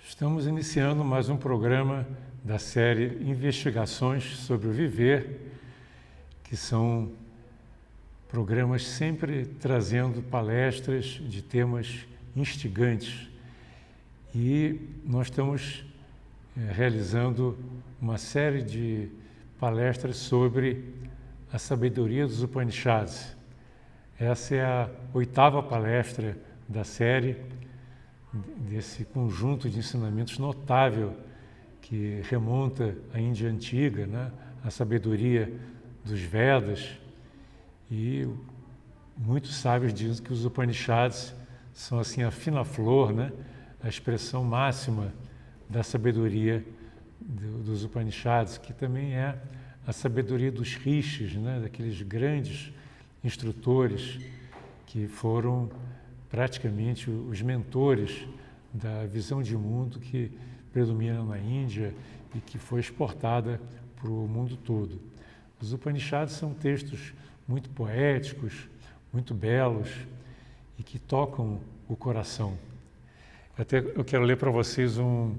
Estamos iniciando mais um programa da série Investigações sobre o Viver, que são programas sempre trazendo palestras de temas instigantes. E nós estamos realizando uma série de palestras sobre a sabedoria dos Upanishads. Essa é a 8ª palestra da série, desse conjunto de ensinamentos notável que remonta à Índia Antiga, né? A sabedoria dos Vedas. E muitos sábios dizem que os Upanishads são assim a fina flor, né? A expressão máxima da sabedoria dos Upanishads, que também é a sabedoria dos rishis, né? Daqueles grandes instrutores que foram praticamente os mentores da visão de mundo que predomina na Índia e que foi exportada para o mundo todo. Os Upanishads são textos muito poéticos, muito belos e que tocam o coração. Eu quero ler para vocês um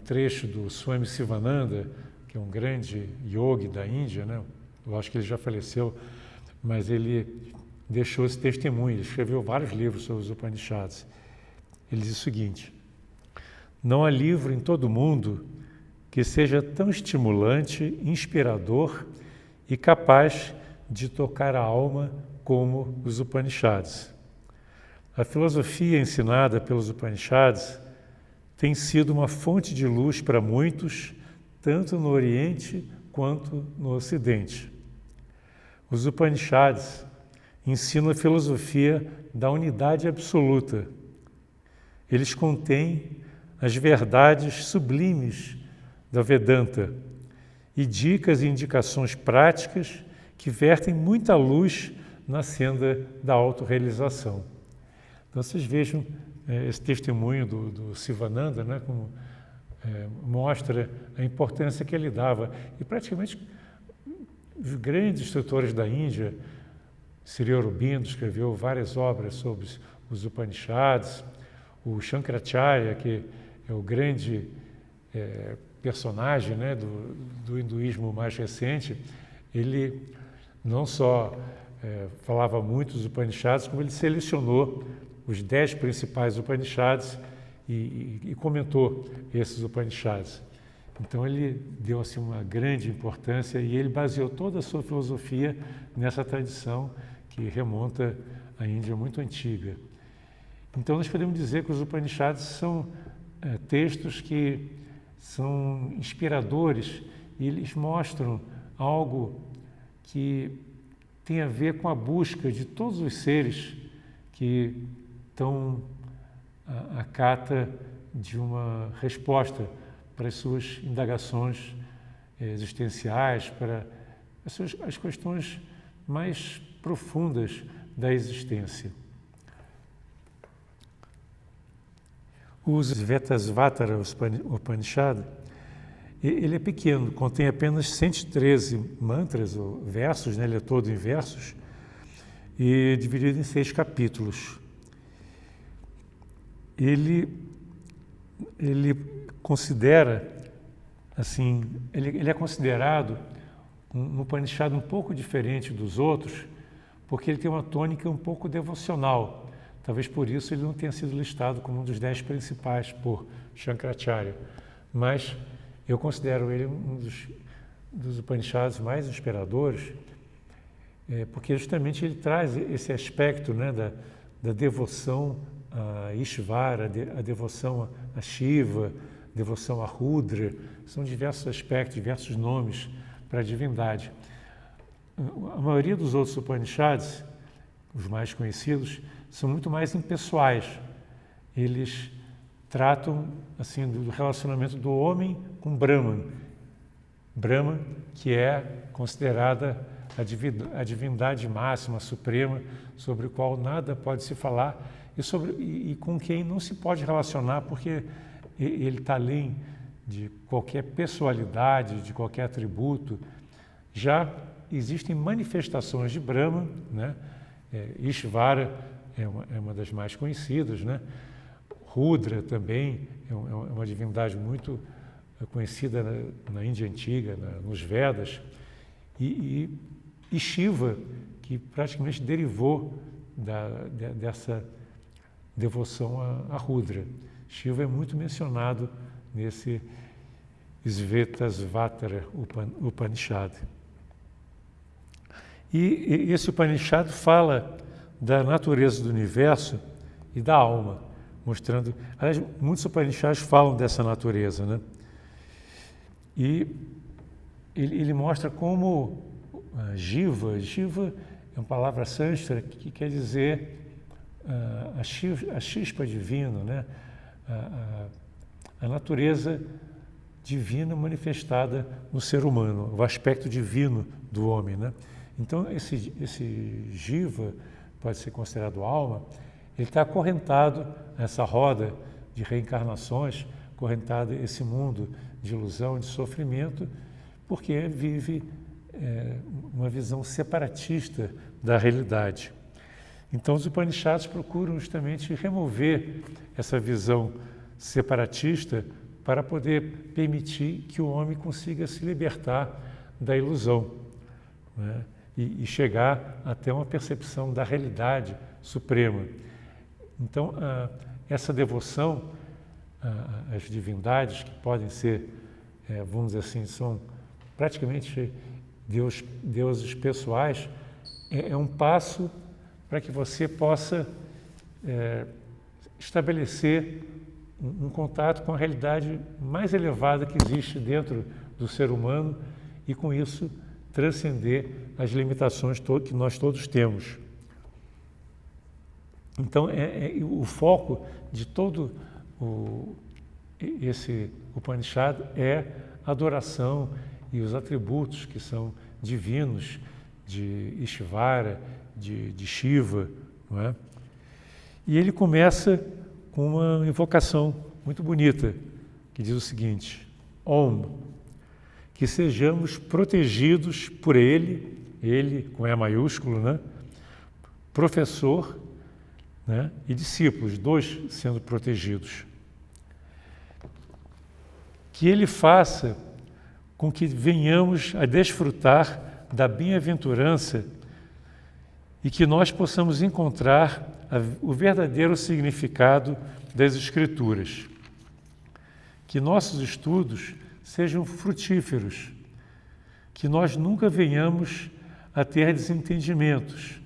trecho do Swami Sivananda, que é um grande yogi da Índia, né? Eu acho que ele já faleceu, mas ele deixou esse testemunho, ele escreveu vários livros sobre os Upanishads. Ele diz o seguinte: não há livro em todo o mundo que seja tão estimulante, inspirador e capaz de tocar a alma como os Upanishads. A filosofia ensinada pelos Upanishads tem sido uma fonte de luz para muitos, tanto no Oriente quanto no Ocidente. Os Upanishads ensinam a filosofia da unidade absoluta. Eles contêm as verdades sublimes da Vedanta e dicas e indicações práticas que vertem muita luz na senda da autorrealização. Então, vocês vejam esse testemunho do Sivananda, né, como mostra a importância que ele dava. E praticamente os grandes instrutores da Índia, Sri Aurobindo escreveu várias obras sobre os Upanishads, o Shankaracharya, que é o grande personagem, né, do hinduísmo mais recente, ele não só falava muito dos Upanishads, como ele selecionou os 10 principais Upanishads e comentou esses Upanishads. Então ele deu assim uma grande importância e ele baseou toda a sua filosofia nessa tradição que remonta à Índia muito antiga. Então nós podemos dizer que os Upanishads são textos que são inspiradores e eles mostram algo que tem a ver com a busca de todos os seres que estão à cata de uma resposta para as suas indagações existenciais, para as questões mais profundas da existência. Os Svetasvatara Upanishad, ele é pequeno, contém apenas 113 mantras, ou versos, né? Ele é todo em versos, e dividido em 6 capítulos. Ele considera, assim, ele é considerado um Upanishad um pouco diferente dos outros, porque ele tem uma tônica um pouco devocional. Talvez por isso ele não tenha sido listado como um dos 10 principais por Shankaracharya. Mas eu considero ele um dos Upanishads mais inspiradores, porque justamente ele traz esse aspecto, né, da devoção a Ishvara, a devoção a Shiva, devoção a Rudra. São diversos aspectos, diversos nomes para a divindade. A maioria dos outros Upanishads, os mais conhecidos, são muito mais impessoais. Eles tratam assim do relacionamento do homem com Brahman. Brahman, que é considerada a divindade máxima, suprema, sobre o qual nada pode se falar e com quem não se pode relacionar, porque ele está além de qualquer pessoalidade, de qualquer atributo. Já existem manifestações de Brahman, né? Ishvara é uma das mais conhecidas, né? Rudra também é uma divindade muito conhecida na Índia Antiga, nos Vedas, e Shiva, que praticamente derivou dessa devoção a Rudra. Shiva é muito mencionado nesse Svetasvatara Upanishad. E esse Upanishad fala da natureza do universo e da alma, mostrando... Aliás, muitos Upanishads falam dessa natureza, né? E ele mostra como Jiva é uma palavra sânscrita que quer dizer a chispa divina, né? A natureza divina manifestada no ser humano, o aspecto divino do homem, né? Então, esse Jiva, pode ser considerado alma, ele está acorrentado nessa roda de reencarnações, acorrentado esse mundo de ilusão, de sofrimento, porque vive uma visão separatista da realidade. Então, os Upanishads procuram justamente remover essa visão separatista para poder permitir que o homem consiga se libertar da ilusão, né? E chegar até uma percepção da realidade suprema. Então, essa devoção às divindades, que podem ser, vamos dizer assim, são praticamente deuses pessoais, é um passo para que você possa estabelecer um contato com a realidade mais elevada que existe dentro do ser humano e, com isso, transcender as limitações que nós todos temos. Então, o foco de todo esse Upanishad é a adoração e os atributos que são divinos de Ishvara, de Shiva, não é? E ele começa com uma invocação muito bonita, que diz o seguinte: Om, que sejamos protegidos por ele com E maiúsculo, né? Professor, né? E discípulos, dois sendo protegidos. Que ele faça com que venhamos a desfrutar da bem-aventurança e que nós possamos encontrar o verdadeiro significado das Escrituras. Que nossos estudos sejam frutíferos, que nós nunca venhamos a ter desentendimentos.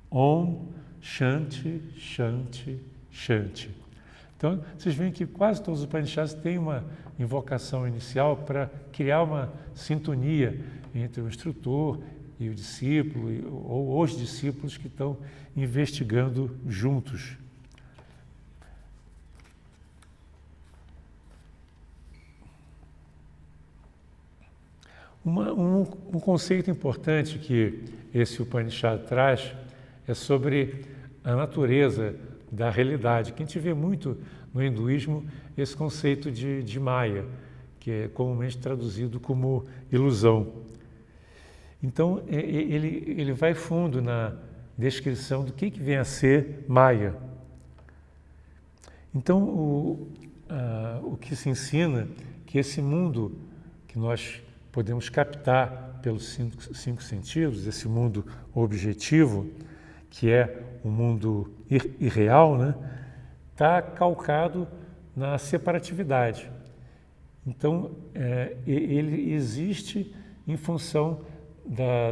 Om, Shanti, Shanti, Shanti. Então, vocês veem que quase todos os Upanishads têm uma invocação inicial para criar uma sintonia entre o instrutor e o discípulo, ou os discípulos que estão investigando juntos. Um conceito importante que esse Upanishad traz é sobre a natureza da realidade, que a gente vê muito no hinduísmo esse conceito de Maya, que é comumente traduzido como ilusão. Então, ele vai fundo na descrição do que vem a ser Maya. Então, o que se ensina que esse mundo que nós podemos captar pelos cinco sentidos, esse mundo objetivo, que é o mundo irreal, né, está calcado na separatividade. Então, ele existe em função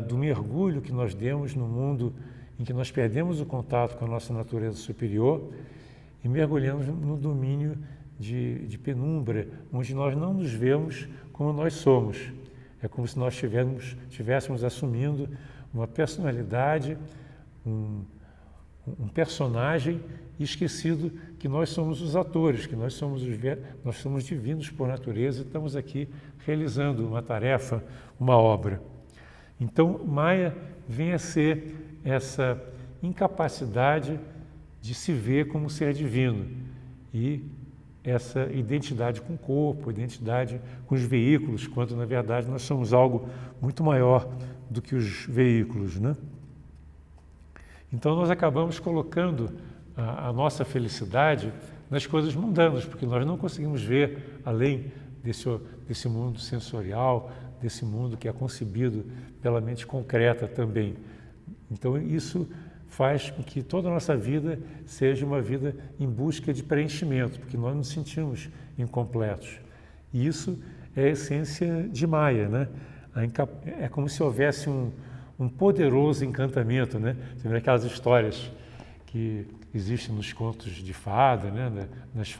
do mergulho que nós demos no mundo em que nós perdemos o contato com a nossa natureza superior e mergulhamos no domínio de penumbra, onde nós não nos vemos como nós somos. É como se nós estivéssemos assumindo uma personalidade, um personagem, e esquecido que nós somos os atores, que nós somos divinos por natureza e estamos aqui realizando uma tarefa, uma obra. Então, Maya vem a ser essa incapacidade de se ver como ser divino e essa identidade com o corpo, identidade com os veículos, quando, na verdade, nós somos algo muito maior do que os veículos, né? Então, nós acabamos colocando a nossa felicidade nas coisas mundanas, porque nós não conseguimos ver além desse mundo sensorial, desse mundo que é concebido pela mente concreta também. Então isso faz com que toda a nossa vida seja uma vida em busca de preenchimento, porque nós nos sentimos incompletos. E isso é a essência de Maya, né? É como se houvesse um poderoso encantamento, né? Você vê aquelas histórias que existem nos contos de fada, né? nas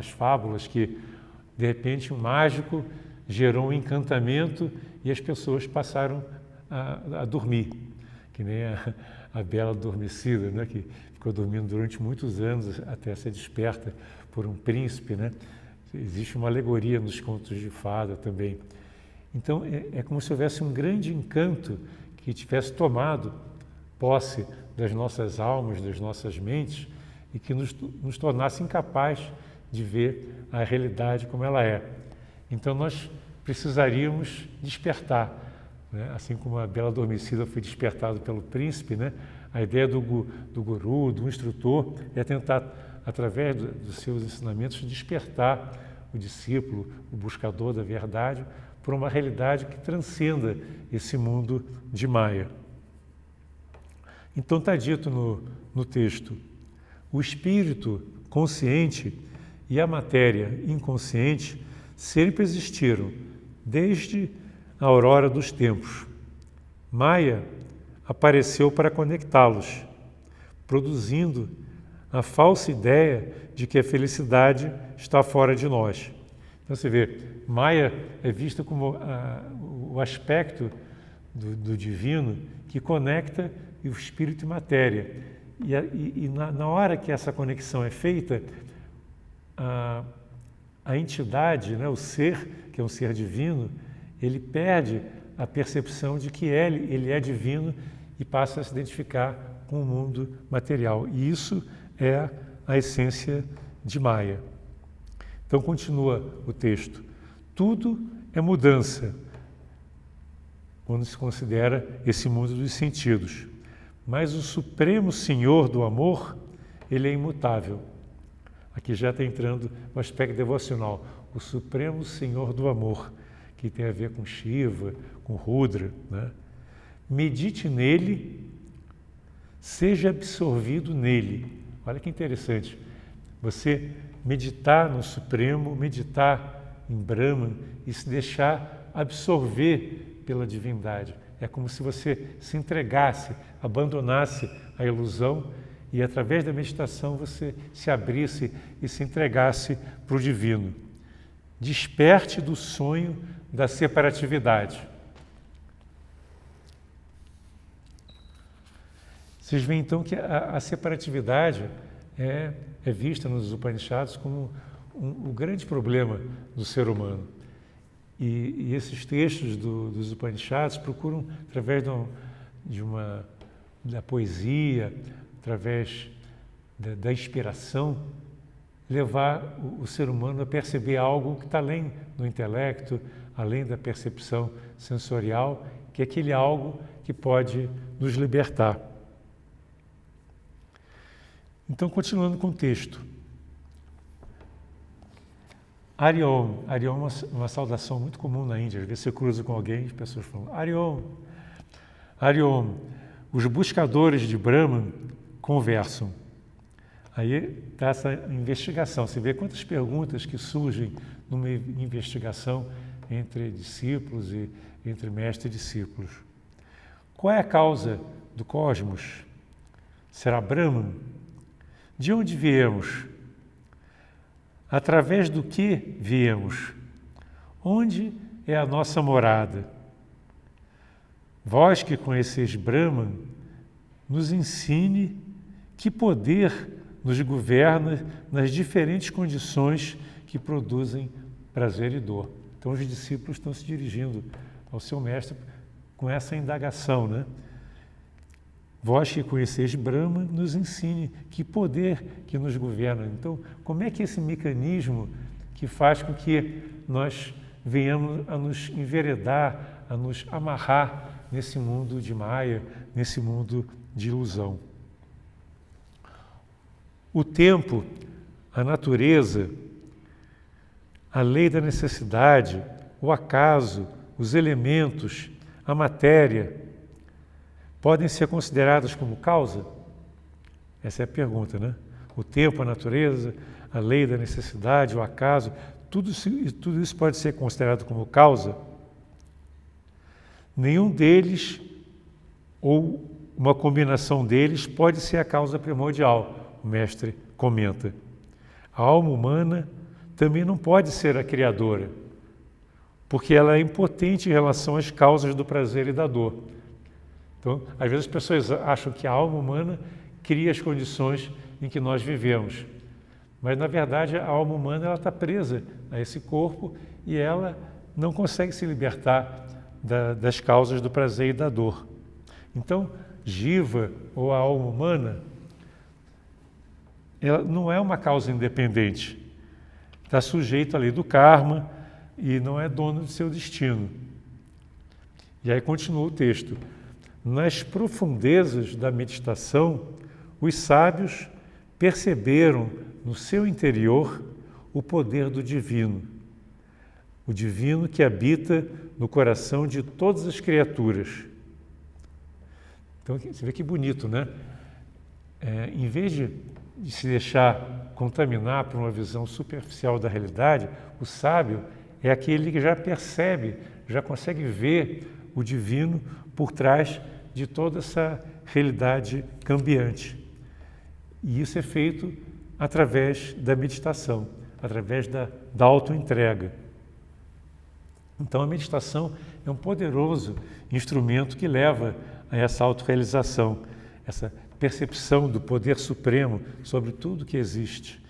fábulas, que de repente um mágico gerou um encantamento e as pessoas passaram a dormir, que nem a Bela Adormecida, né? Que ficou dormindo durante muitos anos até ser desperta por um príncipe, né? Existe uma alegoria nos contos de fada também. Então é como se houvesse um grande encanto que tivesse tomado posse das nossas almas, das nossas mentes, e que nos tornasse incapazes de ver a realidade como ela é. Então nós precisaríamos despertar, né? Assim como a Bela Adormecida foi despertada pelo príncipe, né? A ideia do guru, do instrutor, é tentar, através dos seus ensinamentos, despertar o discípulo, o buscador da verdade, para uma realidade que transcenda esse mundo de Maya. Então está dito no texto, o espírito consciente e a matéria inconsciente sempre existiram, desde a aurora dos tempos. Maya apareceu para conectá-los, produzindo a falsa ideia de que a felicidade está fora de nós. Então você vê, Maya é vista como o aspecto do divino que conecta o espírito e matéria. E na hora que essa conexão é feita, a entidade, né, o ser, que é um ser divino, ele perde a percepção de que ele é divino e passa a se identificar com o mundo material. E isso é a essência de Maya. Então continua o texto. Tudo é mudança, quando se considera esse mundo dos sentidos. Mas o Supremo Senhor do Amor, ele é imutável. Aqui já está entrando o aspecto devocional. O Supremo Senhor do Amor, que tem a ver com Shiva, com Rudra, né? Medite nele, seja absorvido nele. Olha que interessante. Você meditar no Supremo, meditar em Brahman e se deixar absorver pela divindade. É como se você se entregasse, abandonasse a ilusão e, através da meditação, você se abrisse e se entregasse para o divino. Desperte do sonho da separatividade. Vocês veem então que a separatividade é vista nos Upanishads como o grande problema do ser humano. E esses textos dos Upanishads procuram, através da poesia, através da inspiração, levar o ser humano a perceber algo que está além do intelecto, além da percepção sensorial, que é aquele algo que pode nos libertar. Então, continuando com o texto. Ariom. Ariom é uma saudação muito comum na Índia. Às vezes você cruza com alguém e as pessoas falam Ariom. Ariom. Os buscadores de Brahman conversam. Aí está essa investigação. Você vê quantas perguntas que surgem numa investigação entre discípulos e entre mestre e discípulos. Qual é a causa do cosmos? Será Brahman? De onde viemos? Através do que viemos? Onde é a nossa morada? Vós que conheceis Brahman, nos ensine que poder nos governa nas diferentes condições que produzem prazer e dor. Então os discípulos estão se dirigindo ao seu mestre com essa indagação, né? Vós que conheceis Brahma, nos ensine que poder que nos governa. Então, como é que esse mecanismo que faz com que nós venhamos a nos enveredar, a nos amarrar nesse mundo de Maya, nesse mundo de ilusão? O tempo a natureza, a lei da necessidade, o acaso, os elementos, a matéria, podem ser consideradas como causa? Essa é a pergunta, né? O tempo, a natureza, a lei da necessidade, o acaso, tudo isso pode ser considerado como causa? Nenhum deles, ou uma combinação deles, pode ser a causa primordial, o mestre comenta. A alma humana também não pode ser a criadora, porque ela é impotente em relação às causas do prazer e da dor. Então, às vezes as pessoas acham que a alma humana cria as condições em que nós vivemos. Mas, na verdade, a alma humana está presa a esse corpo e ela não consegue se libertar das causas do prazer e da dor. Então, Jiva, ou a alma humana, ela não é uma causa independente. Está sujeito à lei do karma e não é dono de seu destino. E aí continua o texto. Nas profundezas da meditação, os sábios perceberam no seu interior o poder do divino. O divino que habita no coração de todas as criaturas. Então, você vê que bonito, né? Em vez de se deixar contaminar por uma visão superficial da realidade, o sábio é aquele que já percebe, já consegue ver o divino por trás de toda essa realidade cambiante. E isso é feito através da meditação, através da autoentrega. Então a meditação é um poderoso instrumento que leva a essa autorrealização, essa percepção do poder supremo sobre tudo que existe.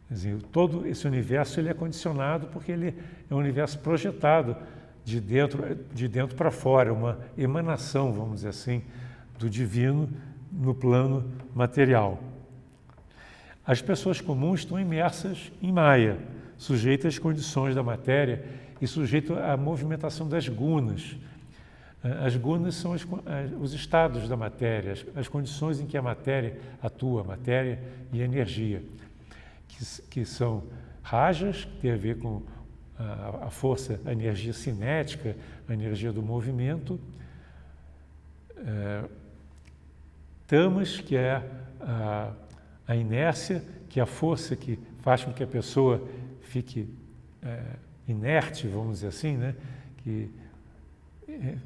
Quer dizer, todo esse universo ele é condicionado porque ele é um universo projetado de dentro para fora, uma emanação, vamos dizer assim, do divino no plano material. As pessoas comuns estão imersas em Maya, sujeitas às condições da matéria e sujeitas à movimentação das gunas. As gunas são os estados da matéria, as condições em que a matéria atua, matéria e energia, que são rajas, que tem a ver com a força, a energia cinética, a energia do movimento, tamas, que é a inércia, que é a força que faz com que a pessoa fique inerte, vamos dizer assim, né?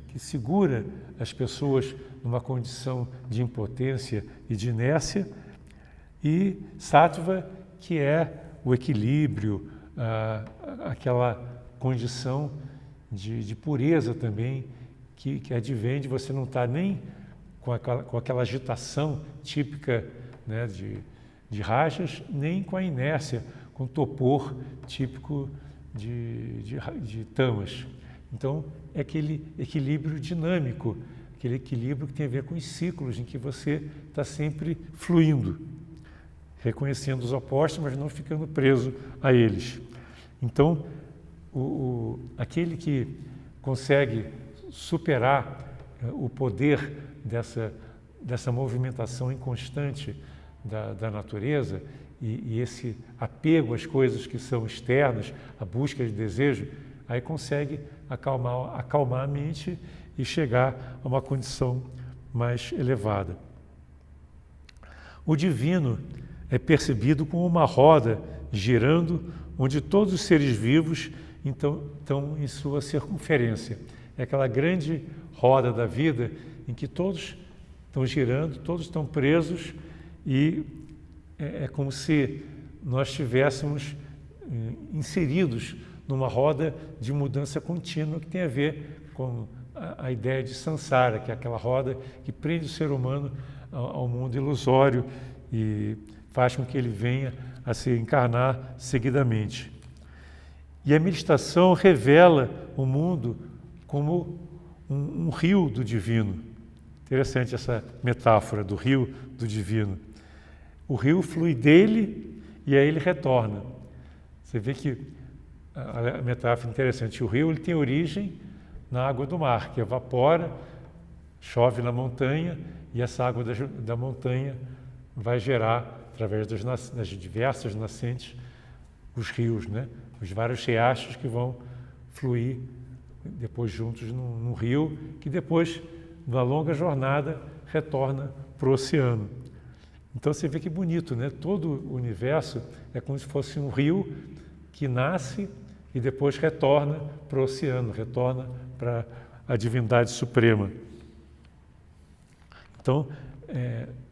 que segura as pessoas numa condição de impotência e de inércia, e sattva, que é o equilíbrio, aquela condição de pureza também, que advém de você não estar nem com aquela agitação típica, né, de rajas, nem com a inércia, com o topor típico de tamas. Então, é aquele equilíbrio dinâmico, aquele equilíbrio que tem a ver com os ciclos em que você está sempre fluindo, reconhecendo os opostos, mas não ficando preso a eles. Então, aquele que consegue superar o poder dessa movimentação inconstante da natureza e esse apego às coisas que são externas, a busca de desejo, aí consegue acalmar a mente e chegar a uma condição mais elevada. O divino é percebido como uma roda girando, onde todos os seres vivos estão em sua circunferência. É aquela grande roda da vida em que todos estão girando, todos estão presos e é como se nós estivéssemos inseridos numa roda de mudança contínua que tem a ver com a ideia de samsara, que é aquela roda que prende o ser humano ao mundo ilusório e faz com que ele venha a se encarnar seguidamente. E a meditação revela o mundo como um rio do divino. Interessante essa metáfora do rio do divino. O rio flui dele e aí ele retorna. Você vê que a metáfora é interessante. O rio ele tem origem na água do mar, que evapora, chove na montanha e essa água da montanha vai gerar, através das diversas nascentes, os rios, né? Os vários riachos que vão fluir depois juntos num rio, que depois, numa longa jornada, retorna para o oceano. Então você vê que bonito, né? Todo o universo é como se fosse um rio que nasce e depois retorna para o oceano, retorna para a divindade suprema. Então,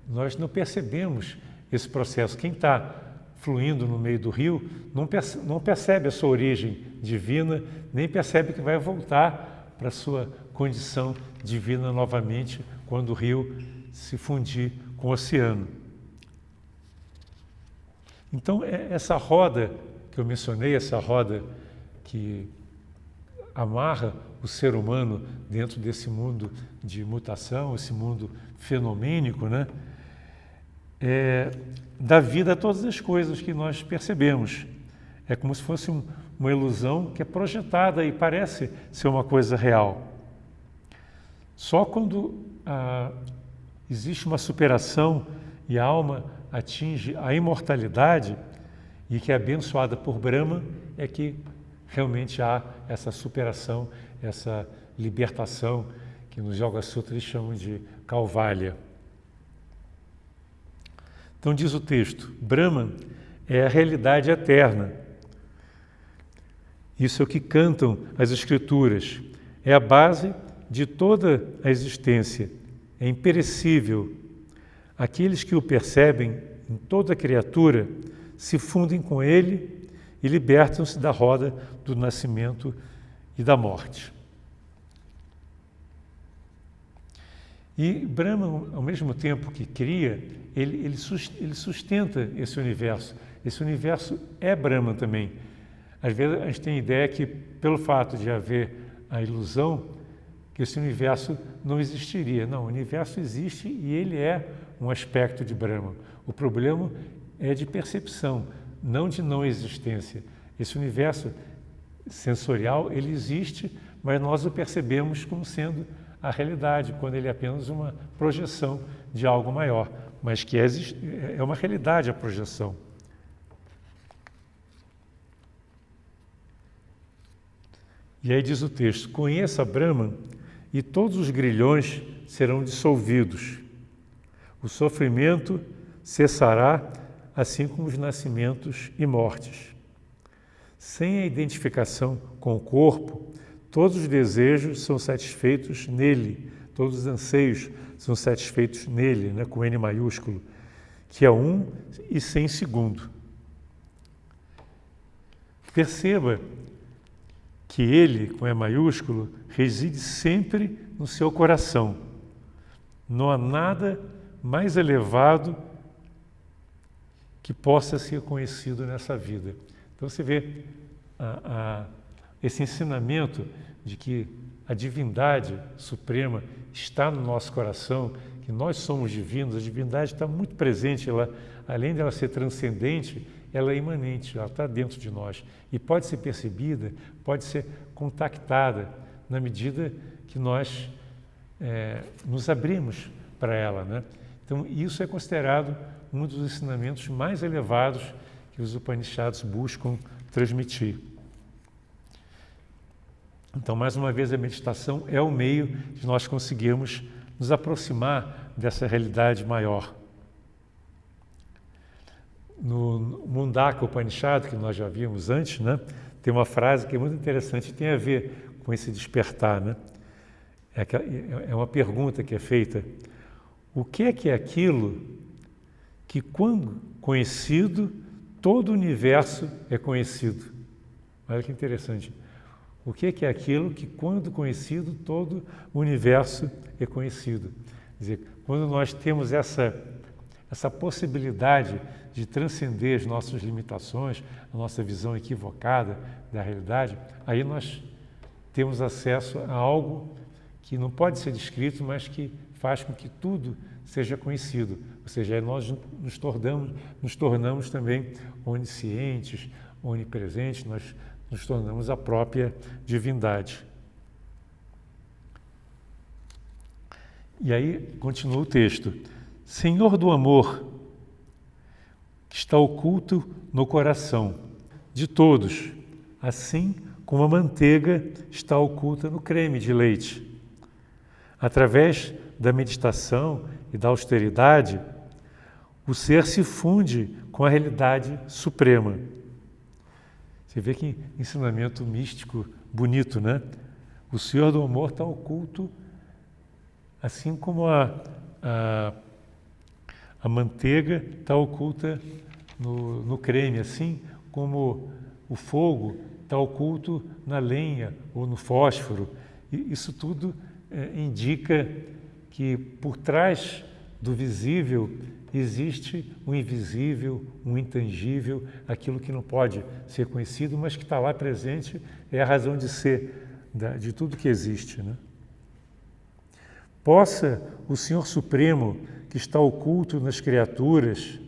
nós não percebemos esse processo. Quem está fluindo no meio do rio não percebe a sua origem divina, nem percebe que vai voltar para a sua condição divina novamente quando o rio se fundir com o oceano. Então, essa roda que eu mencionei, essa roda que amarra o ser humano dentro desse mundo de mutação, esse mundo fenomênico, né? Dá vida a todas as coisas que nós percebemos. É como se fosse uma ilusão que é projetada e parece ser uma coisa real. Só quando existe uma superação e a alma atinge a imortalidade e que é abençoada por Brahma, é que realmente há essa superação, essa libertação, que nos Yoga Sutras chamam de Kaivalya. Então diz o texto, Brahman é a realidade eterna. Isso é o que cantam as Escrituras. É a base de toda a existência. É imperecível. Aqueles que o percebem em toda criatura se fundem com ele e libertam-se da roda do nascimento e da morte. E Brahma, ao mesmo tempo que cria, ele sustenta esse universo. Esse universo é Brahma também. Às vezes a gente tem a ideia que, pelo fato de haver a ilusão, que esse universo não existiria. Não, o universo existe e ele é um aspecto de Brahma. O problema é de percepção, não de não existência. Esse universo sensorial, ele existe, mas nós o percebemos como sendo a realidade, quando ele é apenas uma projeção de algo maior, mas que é uma realidade a projeção. E aí diz o texto, conheça Brahman e todos os grilhões serão dissolvidos. O sofrimento cessará, assim como os nascimentos e mortes. Sem a identificação com o corpo, todos os desejos são satisfeitos nele, todos os anseios são satisfeitos nele, né, com N maiúsculo, que é um e sem segundo. Perceba que ele, com E maiúsculo, reside sempre no seu coração. Não há nada mais elevado que possa ser conhecido nessa vida. Então você vê esse ensinamento de que a divindade suprema está no nosso coração, que nós somos divinos, a divindade está muito presente, ela, além de ela ser transcendente, ela é imanente, ela está dentro de nós e pode ser percebida, pode ser contactada na medida que nós nos abrimos para ela, né? Então isso é considerado um dos ensinamentos mais elevados que os Upanishads buscam transmitir. Então, mais uma vez, a meditação é o meio de nós conseguirmos nos aproximar dessa realidade maior. No Mundaka Upanishad, que nós já vimos antes, né, tem uma frase que é muito interessante e tem a ver com esse despertar, né? É uma pergunta que é feita. O que é aquilo que, quando conhecido, todo o universo é conhecido? Olha que interessante. O que é aquilo que, quando conhecido, todo o universo é conhecido? Quer dizer, quando nós temos essa possibilidade de transcender as nossas limitações, a nossa visão equivocada da realidade, aí nós temos acesso a algo que não pode ser descrito, mas que faz com que tudo seja conhecido. Ou seja, aí nós nos tornamos também oniscientes, onipresentes, nós nos tornamos a própria divindade. E aí continua o texto. Senhor do amor, que está oculto no coração de todos, assim como a manteiga está oculta no creme de leite. Através da meditação e da austeridade, o ser se funde com a realidade suprema. Você vê que ensinamento místico bonito, né? O Senhor do amor está oculto, assim como a manteiga está oculta no creme, assim como o fogo está oculto na lenha ou no fósforo. E isso tudo indica que por trás do visível existe o invisível, o intangível, aquilo que não pode ser conhecido, mas que está lá presente, é a razão de ser de tudo que existe, né? Possa o Senhor Supremo, que está oculto nas criaturas,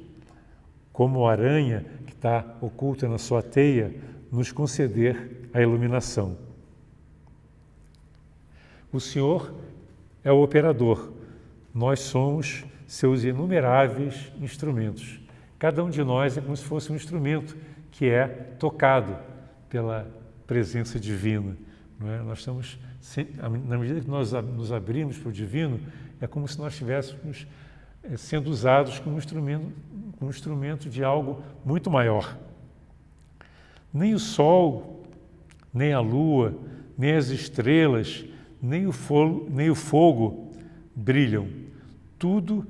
como a aranha que está oculta na sua teia, nos conceder a iluminação. O Senhor é o operador, nós somos seus inumeráveis instrumentos. Cada um de nós é como se fosse um instrumento que é tocado pela presença divina. Não é? Nós estamos, na medida que nós nos abrimos para o divino, é como se nós estivéssemos sendo usados como instrumento de algo muito maior. Nem o sol, nem a lua, nem as estrelas, nem o fogo brilham. Tudo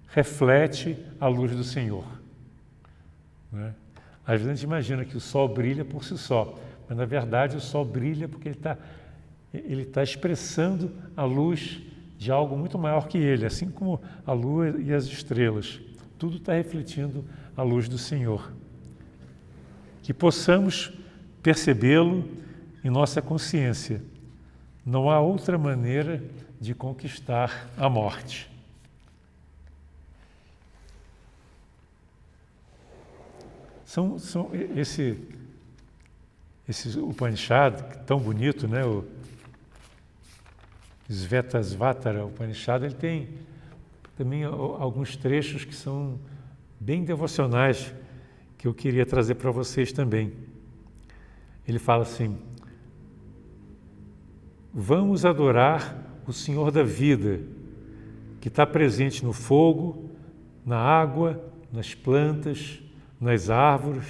reflete a luz do Senhor. Não é? Às vezes a gente imagina que o sol brilha por si só, mas na verdade o sol brilha porque ele tá expressando a luz de algo muito maior que ele, assim como a lua e as estrelas. Tudo está refletindo a luz do Senhor. Que possamos percebê-lo em nossa consciência. Não há outra maneira de conquistar a morte. Esse Upanishad, tão bonito, né? O Svetasvatara Upanishad, ele tem também alguns trechos que são bem devocionais, que eu queria trazer para vocês também. Ele fala assim: vamos adorar o Senhor da vida, que está presente no fogo, na água, nas plantas, nas árvores.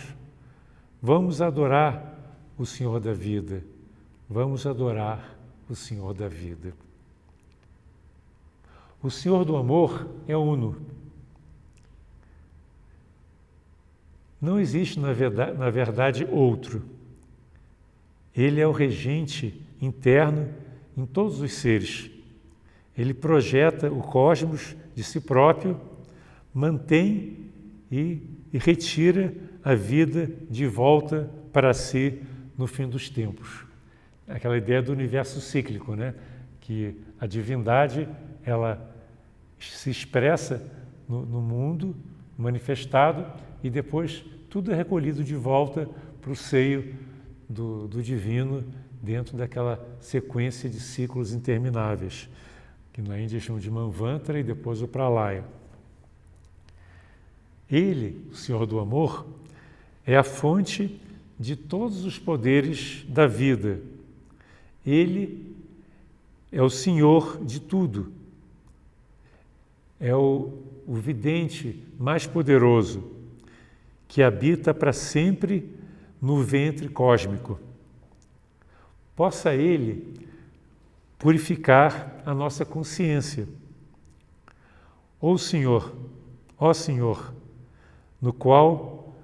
Vamos adorar o Senhor da vida. Vamos adorar o Senhor da vida. O Senhor do amor é uno. Não existe, na verdade, outro. Ele é o regente interno em todos os seres. Ele projeta o cosmos de si próprio, mantém e retira a vida de volta para si no fim dos tempos. Aquela ideia do universo cíclico, né? Que a divindade ela se expressa no mundo manifestado e depois tudo é recolhido de volta para o seio do divino dentro daquela sequência de ciclos intermináveis, que na Índia chamam de Manvantara e depois o Pralaya. Ele, o Senhor do amor, é a fonte de todos os poderes da vida. Ele é o Senhor de tudo. É o vidente mais poderoso, que habita para sempre no ventre cósmico. Possa Ele purificar a nossa consciência. Ó Senhor, no qual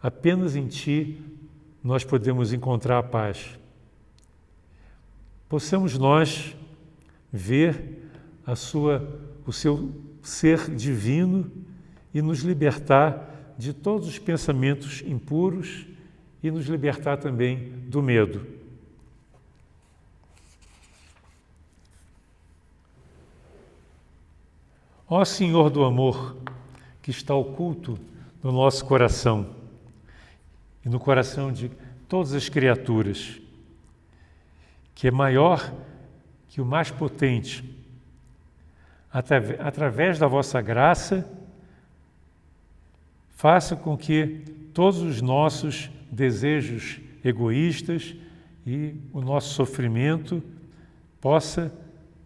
apenas em Ti nós podemos encontrar a paz. Possamos nós ver o Seu ser divino e nos libertar de todos os pensamentos impuros e nos libertar também do medo. Ó Senhor do amor, que está oculto no nosso coração e no coração de todas as criaturas, que é maior que o mais potente, através da vossa graça, faça com que todos os nossos desejos egoístas e o nosso sofrimento possa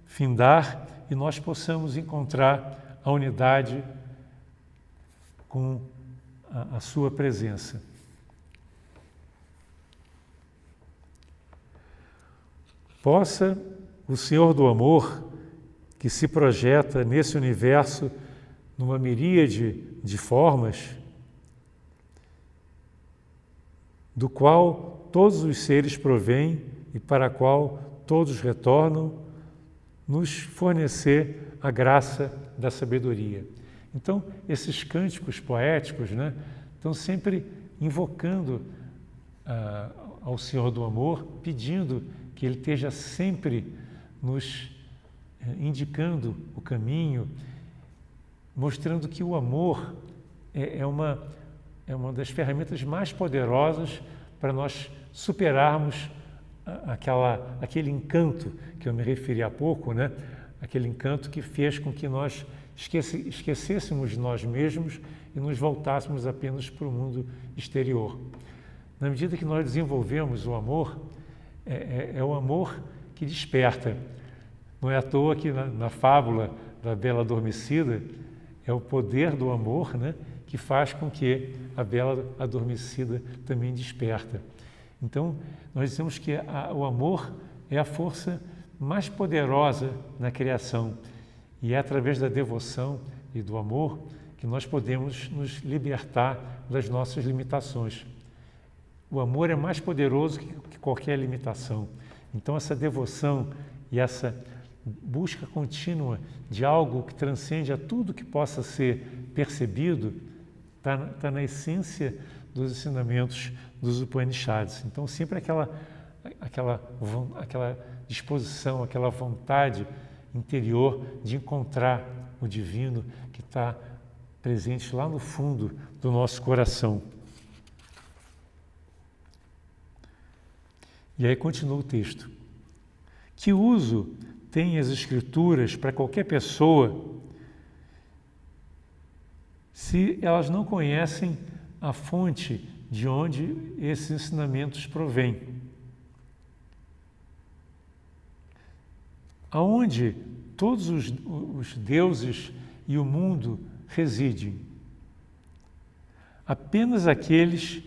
findar e nós possamos encontrar a unidade com a sua presença. Possa o Senhor do Amor, que se projeta nesse universo numa miríade de formas, do qual todos os seres provêm e para a qual todos retornam, nos fornecer a graça da sabedoria. Então, esses cânticos poéticos, né, estão sempre invocando ao Senhor do Amor, pedindo que Ele esteja sempre nos indicando o caminho, mostrando que o amor é uma das ferramentas mais poderosas para nós superarmos aquele encanto que eu me referi há pouco, né? Aquele encanto que fez com que nós esquecêssemos de nós mesmos e nos voltássemos apenas para o mundo exterior. Na medida que nós desenvolvemos o amor, é o amor que desperta. Não é à toa que na fábula da Bela Adormecida, é o poder do amor, né, que faz com que a Bela Adormecida também desperta. Então, nós dizemos que o amor é a força mais poderosa na criação e é através da devoção e do amor que nós podemos nos libertar das nossas limitações. O amor é mais poderoso que qualquer limitação. Então, essa devoção e essa busca contínua de algo que transcende a tudo que possa ser percebido está na essência dos ensinamentos dos Upanishads. Então, sempre aquela disposição, aquela vontade interior de encontrar o divino que está presente lá no fundo do nosso coração. E aí continua o texto. Que uso tem as Escrituras para qualquer pessoa se elas não conhecem a fonte de onde esses ensinamentos provêm? Aonde todos os deuses e o mundo residem? Apenas aqueles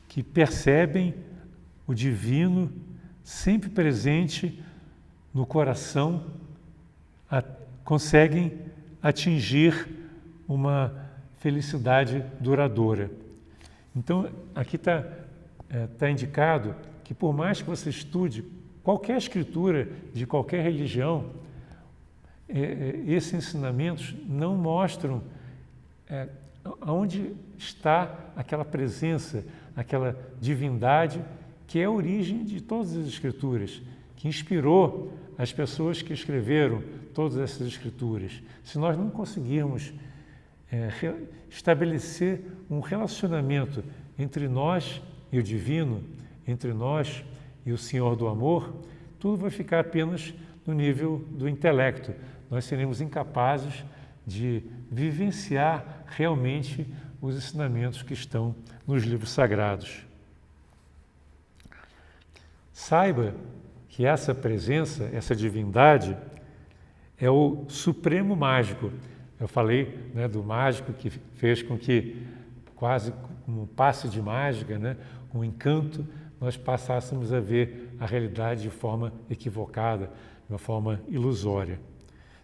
que percebem o divino sempre presente no coração conseguem atingir uma felicidade duradoura. Então, aqui está indicado que por mais que você estude qualquer escritura de qualquer religião, esses ensinamentos não mostram onde está aquela presença, aquela divindade que é a origem de todas as escrituras, que inspirou as pessoas que escreveram todas essas escrituras. Se nós não conseguirmos estabelecer um relacionamento entre nós e o divino, entre nós e o Senhor do Amor, tudo vai ficar apenas no nível do intelecto. Nós seremos incapazes de vivenciar realmente os ensinamentos que estão nos livros sagrados. Saiba que essa presença, essa divindade, é o supremo mágico. Eu falei, né, do mágico que fez com que, quase como um passe de mágica, né, um encanto, nós passássemos a ver a realidade de forma equivocada, de uma forma ilusória.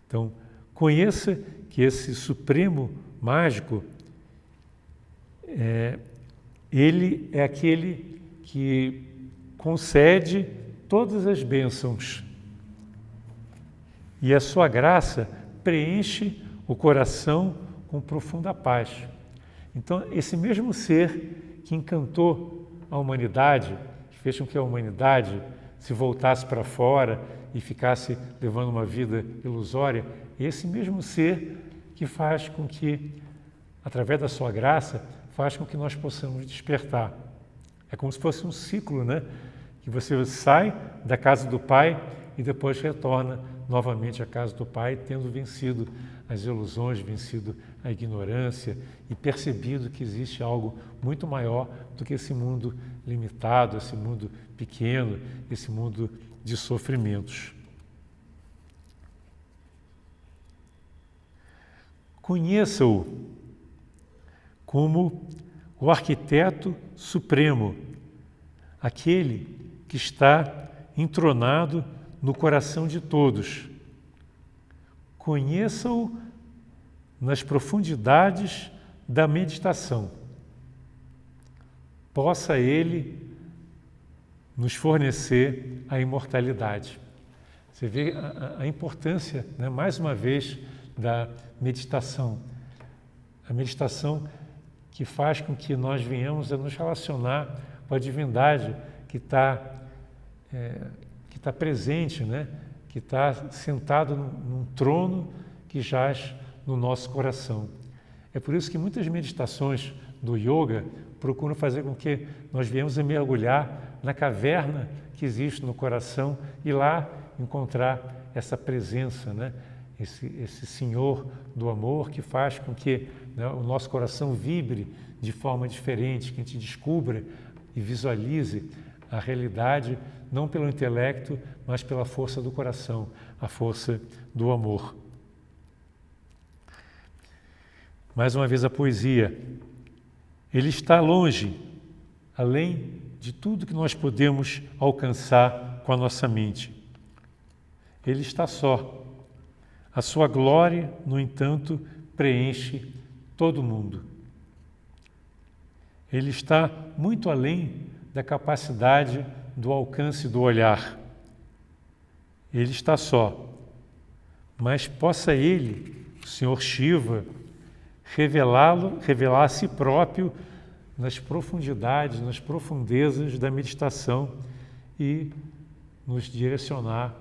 Então, conheça que esse supremo mágico, ele é aquele que concede todas as bênçãos e a sua graça preenche o coração com profunda paz. Então, esse mesmo ser que encantou a humanidade, que fez com que a humanidade se voltasse para fora e ficasse levando uma vida ilusória, esse mesmo ser que faz com que, através da sua graça, faz com que nós possamos despertar. É como se fosse um ciclo, né? Que você sai da casa do Pai e depois retorna novamente à casa do Pai, tendo vencido as ilusões, vencido a ignorância e percebido que existe algo muito maior do que esse mundo limitado, esse mundo pequeno, esse mundo de sofrimentos. Conheça-o como o arquiteto supremo, aquele que está entronado no coração de todos. Conheça-o nas profundidades da meditação. Possa ele nos fornecer a imortalidade. Você vê a importância, né, mais uma vez, da meditação. A meditação que faz com que nós venhamos a nos relacionar com a divindade que está presente, né? Que está sentado num trono que jaz no nosso coração. É por isso que muitas meditações do yoga procuram fazer com que nós venhamos a mergulhar na caverna que existe no coração e lá encontrar essa presença, né? Esse Senhor do amor que faz com que, né, o nosso coração vibre de forma diferente, que a gente descubra e visualize a realidade não pelo intelecto, mas pela força do coração, a força do amor. Mais uma vez a poesia. Ele está longe, além de tudo que nós podemos alcançar com a nossa mente. Ele está só. A sua glória, no entanto, preenche todo o mundo. Ele está muito além da capacidade do alcance do olhar. Ele está só, mas possa ele, o Senhor Shiva, revelar a si próprio nas profundidades, nas profundezas da meditação e nos direcionar,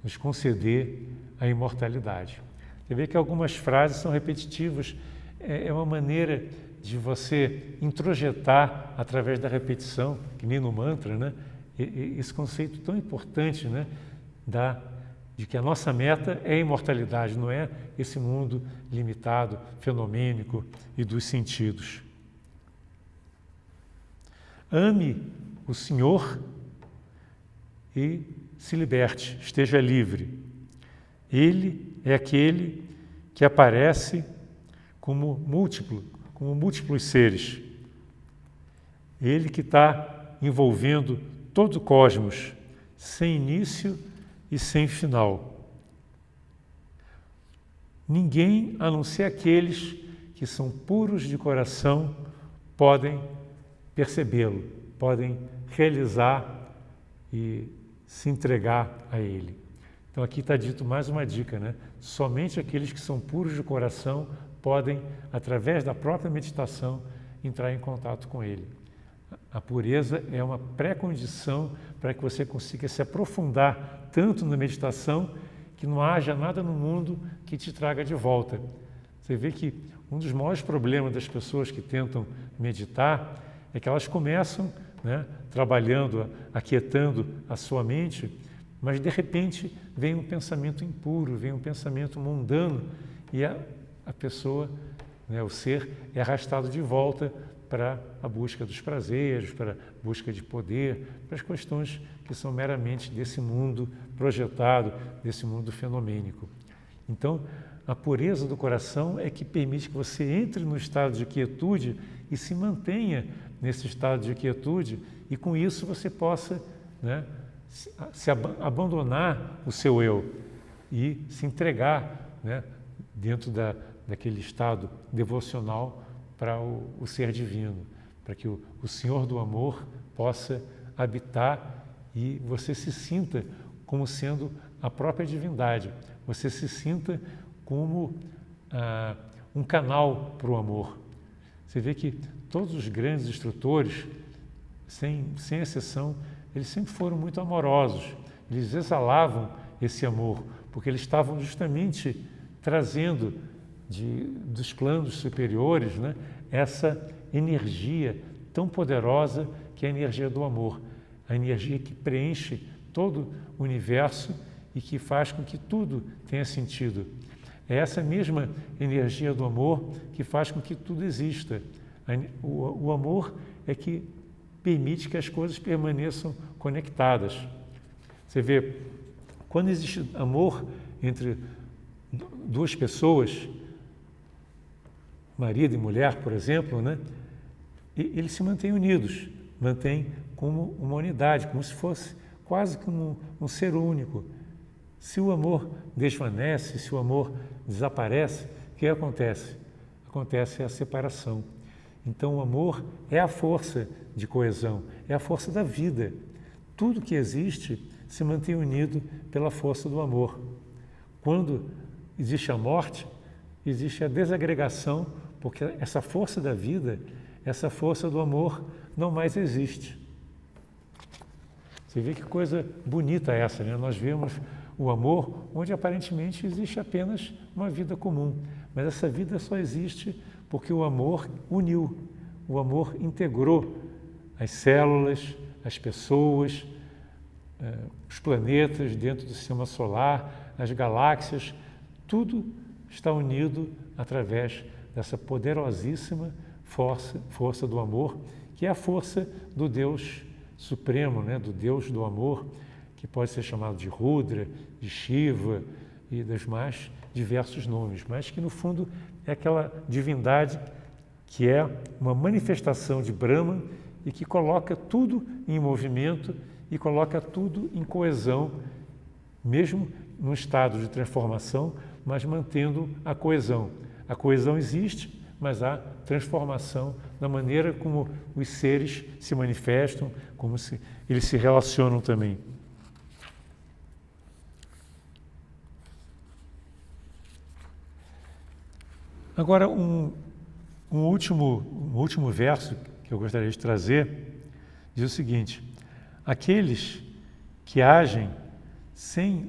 nos conceder a imortalidade. Você vê que algumas frases são repetitivas, é uma maneira de você introjetar através da repetição, que nem no mantra, né? Esse conceito tão importante, né? De que a nossa meta é a imortalidade, não é esse mundo limitado, fenomênico e dos sentidos. Ame o Senhor e se liberte, esteja livre. Ele é aquele que aparece como múltiplos seres. Ele que está envolvendo todo o cosmos, sem início e sem final. Ninguém, a não ser aqueles que são puros de coração, podem percebê-lo, podem realizar e se entregar a ele. Então aqui está dito mais uma dica, né? Somente aqueles que são puros de coração podem, através da própria meditação, entrar em contato com ele. A pureza é uma pré-condição para que você consiga se aprofundar tanto na meditação que não haja nada no mundo que te traga de volta. Você vê que um dos maiores problemas das pessoas que tentam meditar é que elas começam, né, trabalhando, aquietando a sua mente, mas de repente vem um pensamento impuro, vem um pensamento mundano e a pessoa, né, o ser, é arrastado de volta para a busca dos prazeres, para a busca de poder, para as questões que são meramente desse mundo projetado, desse mundo fenomênico. Então, a pureza do coração é que permite que você entre no estado de quietude e se mantenha nesse estado de quietude e com isso você possa, né, abandonar o seu eu e se entregar, né, dentro daquele estado devocional para o ser divino, para que o Senhor do amor possa habitar e você se sinta como sendo a própria divindade, você se sinta como um canal para o amor. Você vê que todos os grandes instrutores, sem exceção, eles sempre foram muito amorosos, eles exalavam esse amor, porque eles estavam justamente trazendo dos planos superiores, né, essa energia tão poderosa que é a energia do amor, a energia que preenche todo o universo e que faz com que tudo tenha sentido. É essa mesma energia do amor que faz com que tudo exista. O amor é que permite que as coisas permaneçam conectadas. Você vê, quando existe amor entre duas pessoas, marido e mulher, por exemplo, né? Eles se mantêm unidos, mantêm como uma unidade, como se fosse quase como um ser único. Se o amor desvanece, se o amor desaparece, o que acontece? Acontece a separação. Então o amor é a força de coesão, é a força da vida. Tudo que existe se mantém unido pela força do amor. Quando existe a morte, existe a desagregação, porque essa força da vida, essa força do amor não mais existe. Você vê que coisa bonita essa, né? Nós vemos o amor onde aparentemente existe apenas uma vida comum, mas essa vida só existe porque o amor uniu, o amor integrou as células, as pessoas, os planetas dentro do sistema solar, as galáxias, tudo está unido através dessa poderosíssima força do amor, que é a força do Deus Supremo, né? Do Deus do amor, que pode ser chamado de Rudra, de Shiva e dos mais diversos nomes, mas que no fundo é aquela divindade que é uma manifestação de Brahma e que coloca tudo em movimento e coloca tudo em coesão, mesmo num estado de transformação, mas mantendo a coesão. A coesão existe, mas há transformação na maneira como os seres se manifestam, como eles se relacionam também. Agora, um último verso que eu gostaria de trazer diz o seguinte: aqueles que agem sem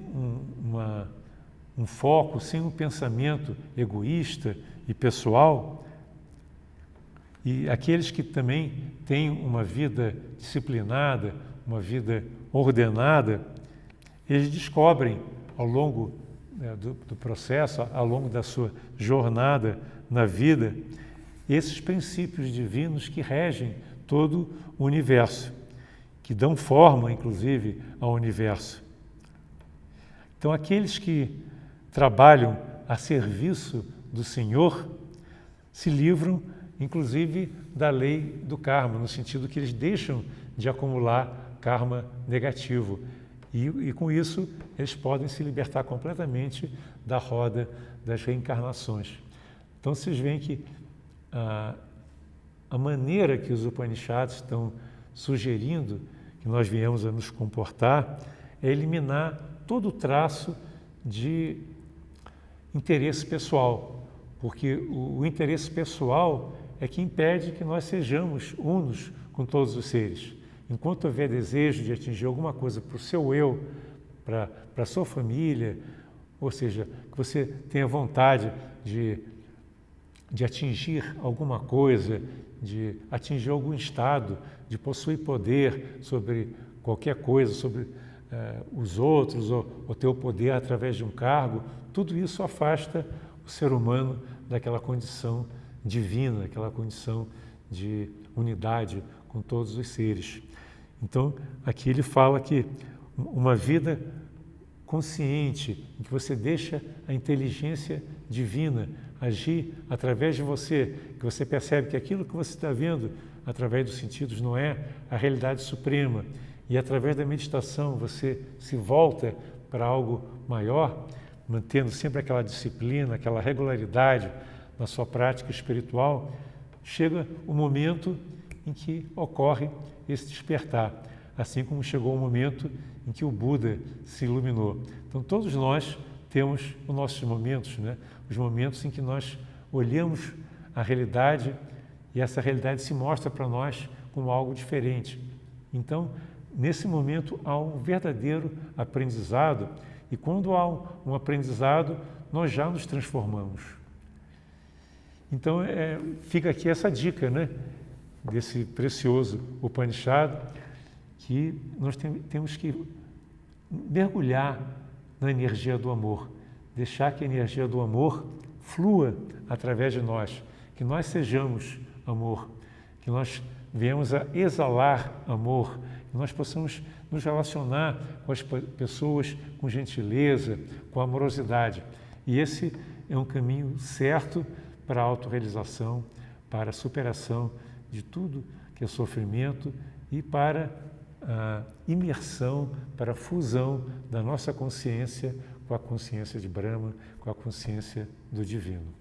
um foco, sem um pensamento egoísta e pessoal, e aqueles que também têm uma vida disciplinada, uma vida ordenada, eles descobrem ao longo do processo, ao longo da sua jornada na vida, esses princípios divinos que regem todo o universo, que dão forma, inclusive, ao universo. Então, aqueles que trabalham a serviço do Senhor se livram, inclusive, da lei do karma, no sentido que eles deixam de acumular karma negativo. E com isso, eles podem se libertar completamente da roda das reencarnações. Então, vocês veem que a maneira que os Upanishads estão sugerindo que nós viemos a nos comportar é eliminar todo o traço de interesse pessoal, porque o interesse pessoal é que impede que nós sejamos unos com todos os seres. Enquanto houver desejo de atingir alguma coisa para o seu eu, para a sua família, ou seja, que você tenha vontade de atingir alguma coisa, de atingir algum estado, de possuir poder sobre qualquer coisa, sobre os outros, ou ter o poder através de um cargo, tudo isso afasta o ser humano daquela condição divina, aquela condição de unidade com todos os seres. Então, aqui ele fala que uma vida consciente, em que você deixa a inteligência divina agir através de você, que você percebe que aquilo que você está vendo através dos sentidos não é a realidade suprema, e através da meditação você se volta para algo maior, mantendo sempre aquela disciplina, aquela regularidade na sua prática espiritual, chega o momento em que ocorre esse despertar, assim como chegou o momento em que o Buda se iluminou. Então todos nós temos os nossos momentos, né? Os momentos em que nós olhamos a realidade e essa realidade se mostra para nós como algo diferente. Então, nesse momento há um verdadeiro aprendizado, e quando há um aprendizado, nós já nos transformamos. Então, fica aqui essa dica, né, desse precioso Upanishad, que nós temos que mergulhar na energia do amor, deixar que a energia do amor flua através de nós, que nós sejamos amor, que nós venhamos a exalar amor, que nós possamos nos relacionar com as pessoas com gentileza, com amorosidade. E esse é um caminho certo para a autorrealização, para a superação de tudo que é sofrimento e para a imersão, para a fusão da nossa consciência com a consciência de Brahma, com a consciência do divino.